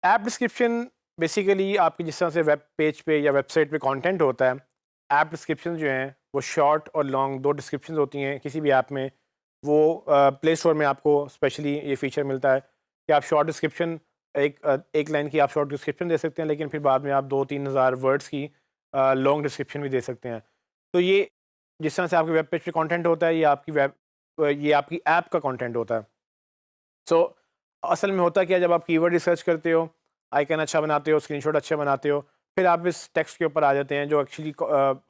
App description basically आपकी जिस तरह से वेब पेज पे या वेबसाइट पे कंटेंट होता है, ऐप डिस्क्रिप्शन जो हैं वो शॉर्ट और लॉन्ग 2 डिस्क्रिप्शंस होती हैं किसी भी ऐप में। वो प्ले स्टोर में आपको स्पेशली ये फीचर मिलता है कि आप शॉर्ट डिस्क्रिप्शन एक लाइन की आप शॉर्ट डिस्क्रिप्शन दे सकते हैं, लेकिन फिर बाद में आप 2-3 हज़ार वर्ड्स की लॉन्ग डिस्क्रिप्शन भी दे सकते हैं। तो ये जिस तरह से आपके वेब पेज पे कंटेंट होता है, ये आपकी ऐप का कंटेंट होता है। सो असल में होता क्या है, जब आप कीवर्ड रिसर्च करते हो, आइकन अच्छा बनाते हो, स्क्रीनशॉट अच्छे बनाते हो, फिर आप इस टेक्स्ट के ऊपर आ जाते हैं जो एक्चुअली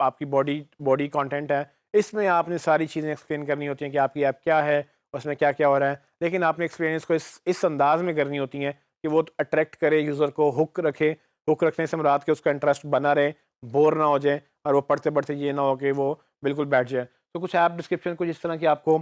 आपकी बॉडी बॉडी कंटेंट है। इसमें आपने सारी चीज़ें एक्सप्लेन करनी होती हैं कि आपकी ऐप क्या है, उसमें क्या-क्या हो रहा है। लेकिन आपने एक्सपीरियंस को इस अंदाज़ में करनी होती हैं कि वो अट्रैक्ट करे, यूज़र को हुक रखे। हुक रखने से मुराद कि उसका इंटरेस्ट बना रहे, बोर ना हो जाए और वो पढ़ते-पढ़ते ये ना हो कि वो बिल्कुल बैठ जाए। तो कुछ ऐप डिस्क्रिप्शन कुछ इस तरह की आपको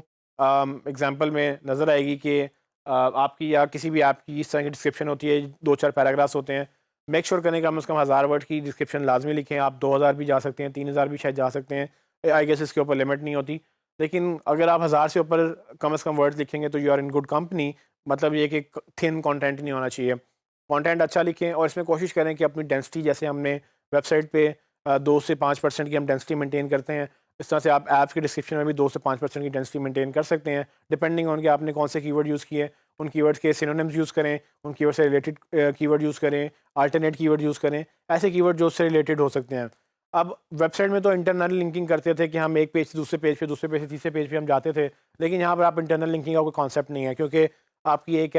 एग्ज़ाम्पल में नज़र आएगी कि आपकी या किसी भी ऐप की इस तरह की डिस्क्रिप्शन होती है, 2-4 पैराग्राफ्स होते हैं। मेक श्योर करें कम से कम 1000 वर्ड की डिस्क्रिप्शन लाज़मी लिखें। आप 2000 भी जा सकते हैं, 3000 भी शायद जा सकते हैं। आई गेस इसके ऊपर लिमिट नहीं होती। लेकिन अगर आप 1000 से ऊपर कम से कम वर्ड्स लिखेंगे तो you are in good company. मतलब ये कि थिन कंटेंट नहीं होना चाहिए। कंटेंट अच्छा लिखें और इसमें कोशिश करें कि अपनी डेंसिटी, जैसे हमने वेबसाइट पे 2 से 5% की हम डेंसिटी मेंटेन करते हैं, इस तरह से आप ऐप्स के डिस्क्रिप्शन में भी 2 से 5% की डेंसिटी मेंटेन कर सकते हैं, डिपेंडिंग ऑन कि आपने कौन से कीवर्ड यूज़ किए। उन कीवर्ड्स के सिनोनिम्स यूज़ करें, उन कीवर्ड से रिलेटेड कीवर्ड यूज़ करें, अल्टरनेट कीवर्ड यूज़ करें, ऐसे कीवर्ड जो उससे रिलेटेड हो सकते हैं। अब वेबसाइट में तो इंटरनल लिंकिंग करते थे कि हम एक पेज से दूसरे पेज पे, दूसरे पेज से तीसरे पेज पे हम जाते थे। लेकिन यहाँ पर आप इंटरनल लिंकिंग का कोई कॉन्सेप्ट नहीं है, क्योंकि आपकी एक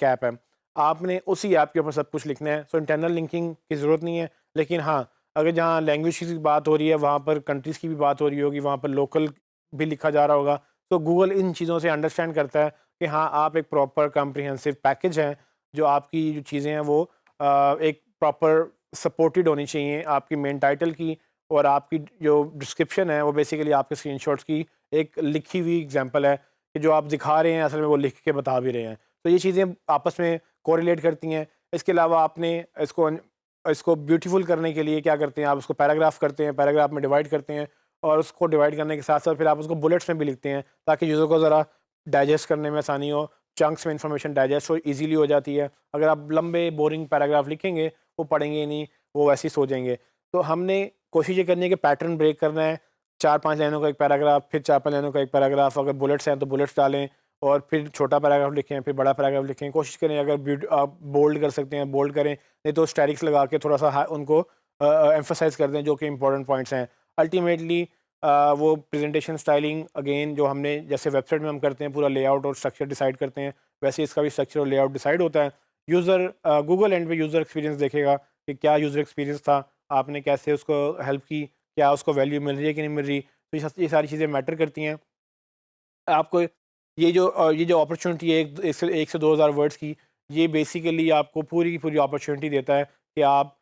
ऐप है। आपने उसी ऐप के ऊपर सब कुछ लिखना है, सो इंटरनल लिंकिंग की ज़रूरत नहीं है। लेकिन हाँ, अगर जहाँ लैंग्वेज की बात हो रही है, वहाँ पर कंट्रीज़ की भी बात हो रही होगी, वहाँ पर लोकल भी लिखा जा रहा होगा, तो गूगल इन चीज़ों से अंडरस्टैंड करता है कि हाँ, आप एक प्रॉपर कॉम्प्रिहेंसिव पैकेज हैं, जो आपकी जो चीज़ें हैं वो एक प्रॉपर सपोर्टेड होनी चाहिए आपकी मेन टाइटल की, और आपकी जो डिस्क्रिप्शन है वो बेसिकली आपके स्क्रीनशॉट्स की एक लिखी हुई एग्जांपल है कि जो आप दिखा रहे हैं असल में वो लिख के बता भी रहे हैं। तो ये चीज़ें आपस में कोरिलेट करती हैं। इसके अलावा आपने इसको इसको ब्यूटीफुल करने के लिए क्या करते हैं, आप उसको पैराग्राफ करते हैं, पैराग्राफ में डिवाइड करते हैं, और उसको डिवाइड करने के साथ-साथ फिर आप उसको बुलेट्स में भी लिखते हैं ताकि यूज़र को ज़रा डाइजेस्ट करने में आसानी हो, चंक्स में इंफॉर्मेशन डाइजेस्ट हो, ईज़िली हो जाती है। अगर आप लंबे बोरिंग पैराग्राफ लिखेंगे, वो पढ़ेंगे ही नहीं, वो वैसे ही सो जाएँगे। तो हमने कोशिश ये करनी है कि पैटर्न ब्रेक करना है, 4-5 लाइनों का एक पैराग्राफ, फिर 4-5 लाइनों का एक पैराग्राफ, अगर बुलेट्स हैं तो बुलेट्स डालें, और फिर छोटा पैराग्राफ लिखें, फिर बड़ा पैराग्राफ लिखें। कोशिश करें अगर आप बोल्ड कर सकते हैं, बोल्ड करें, नहीं तो स्टैरिक्स लगा के थोड़ा-सा उनको एम्फसाइज़ कर दें जो कि इम्पोर्टेंट पॉइंट्स हैं। अल्टीमेटली वो प्रेजेंटेशन स्टाइलिंग अगेन जो हमने जैसे वेबसाइट में हम करते हैं, पूरा लेआउट और स्ट्रक्चर डिसाइड करते हैं, वैसे इसका भी स्ट्रक्चर और लेआउट डिसाइड होता है। यूज़र गूगल एंड पे यूज़र एक्सपीरियंस देखेगा कि क्या यूज़र एक्सपीरियंस था, आपने कैसे उसको हेल्प की, क्या उसको वैल्यू मिल रही है कि नहीं मिल रही। तो ये सारी चीज़ें मैटर करती हैं। आपको ये जो अपॉर्चुनिटी है, 1 से 2000 वर्ड्स की, ये बेसिकली आपको पूरी की पूरी अपॉर्चुनिटी देता है कि आप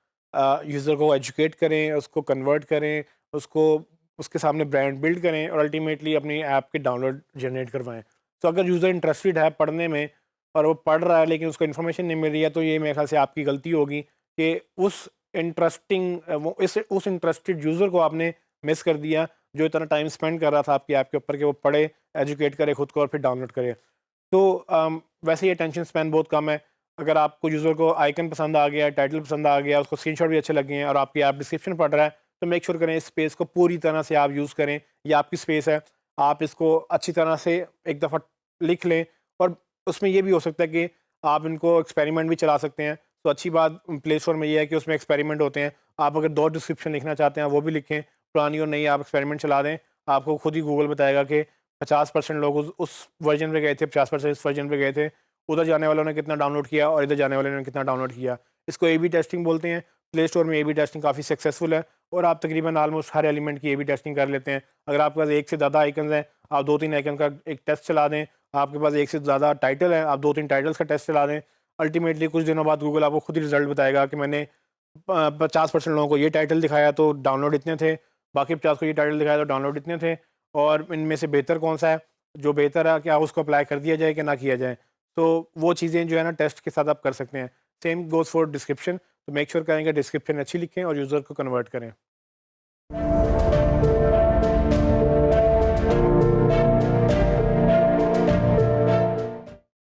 यूज़र को एजुकेट करें, उसको कन्वर्ट करें, उसको उसके सामने ब्रांड बिल्ड करें, और अल्टीमेटली अपनी ऐप के डाउनलोड जनरेट करवाएँ। तो अगर यूज़र इंटरेस्टेड है पढ़ने में और वो पढ़ रहा है लेकिन उसको इन्फॉर्मेशन नहीं मिल रही है, तो ये मेरे ख्याल से आपकी गलती होगी कि उस इंटरेस्टेड यूज़र को आपने मिस कर दिया, जो इतना टाइम स्पेंड कर रहा था आपकी ऐप के ऊपर कि वो पढ़े, एजुकेट करे खुद को और फिर डाउनलोड करे। तो वैसे ये अटेंशन स्पैन बहुत कम है। अगर आपको यूज़र को आइकन पसंद आ गया, टाइटल पसंद आ गया, उसको स्क्रीनशॉट भी अच्छे लगे हैं और आपकी ऐप डिस्क्रिप्शन पढ़ रहा है, तो मेक श्योर करें इस स्पेस को पूरी तरह से आप यूज़ करें। ये आपकी स्पेस है, आप इसको अच्छी तरह से एक दफ़ा लिख लें, और उसमें ये भी हो सकता है कि आप इनको एक्सपेरिमेंट भी चला सकते हैं। तो अच्छी बात प्ले स्टोर में ये है कि उसमें एक्सपेरिमेंट होते हैं। आप अगर 2 डिस्क्रिप्शन लिखना चाहते हैं वो भी लिखें, पुरानी और नई आप एक्सपेरिमेंट चला दें। आपको खुद ही गूगल बताएगा कि 50% लोग उस वर्जन पे गए थे, 50% इस वर्जन पे गए थे। उधर जाने वालों ने कितना डाउनलोड किया और इधर जाने वालों ने कितना डाउनलोड किया। इसको ए बी टेस्टिंग बोलते हैं। प्ले स्टोर में ए बी टेस्टिंग काफ़ी सक्सेसफुल है, और आप तकरीबन ऑलमोस्ट हर एलिमेंट की ए बी टेस्टिंग कर लेते हैं। अगर आपके पास 1 से ज़्यादा आइकन्स हैं, आप 2-3 आइकन का एक टेस्ट चला दें। आपके पास 1 से ज़्यादा टाइटल हैं, आप 2-3 टाइटल्स का टेस्ट चला दें। अल्टीमेटली कुछ दिनों बाद गूगल आपको खुद ही रिजल्ट बताएगा कि मैंने 50% लोगों को ये टाइटल दिखाया तो डाउनलोड इतने थे, बाकी 50 को ये टाइटल दिखाया तो डाउनलोड इतने थे, और इनमें से बेहतर कौन सा है, जो बेहतर है क्या उसको अप्लाई कर दिया जाए कि ना किया जाए। तो वो चीज़ें जो है ना टेस्ट के साथ आप कर सकते हैं। Same goes for description. तो मेक श्योर करें कि डिस्क्रिप्शन अच्छी लिखें और यूज़र को कन्वर्ट करें।